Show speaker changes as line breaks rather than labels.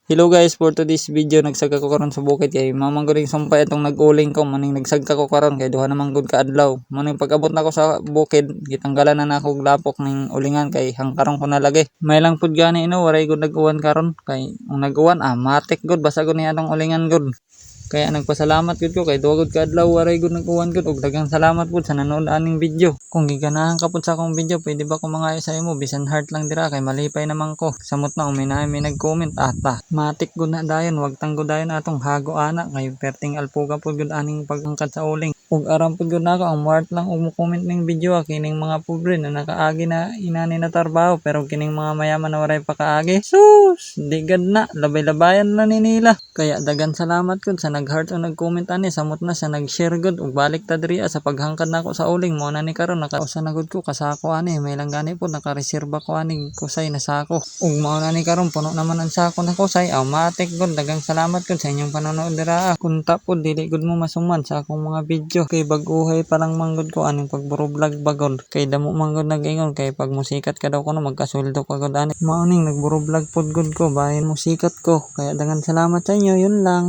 Hello guys, for today's video nagsagka ko karon sa bukid kay mamang guring sumpay atong nag-uling ko maning nagsagka ko karon kay duha naman gud ka adlaw. Maning pag-abot nako sa bukid, gitanggalan na nako og lapok ning ulingan kay hangkaron ko nalagay. May lang pud gani waray gud nag-uwan karon kay ang nag-uwan matik gud basa gud ni atong ulingan gud. Kaya nagpasalamat gud ko kay duha gud ka adlaw waray gud nag-uwan gud og daghang salamat pud sa nanood aning video. Kung giganahan ka pud sa akong video, pwede ba ko mangayo sa imo bisan heart lang dira kay malipay naman ko. Samot na may nag-comment ata. Matik gud na dayon, wag tanggod dayon atong hago ana kay perting alpuga pud gud aning pagangkat sa uling. Ug aram pud gud nako ang heart lang og mo comment ning video kining mga pobre na nakaagi na inani na trabaho pero kining mga mayaman na waray pakaagi. Sus, digad na labay-labayan na ni nila. Kaya dagan salamat gud sa nag-heart o nag-comment ani samot na sa nag-share gud ug balik ta diri sa paghangkad nako sa uling mo na ni karon nakausa na gud ko kasako ani may lang gani pud nakareserba ko ani kusay na sako ug mao na ni karon puno naman ang sako na kusay matik gud dagang salamat gud sa inyong panonood dira kunta pud dili gud mo masuman sa akong mga video kay bag-uhay pa lang manggod ko aning pagburo vlog bagod kay damo manggod nag-ingon kay pag musikat ka daw kuno magkasuldo ka gud ani mao ning nagburo vlog pud gud ko bahin musikat ko kaya dagang salamat sa inyo yun lang.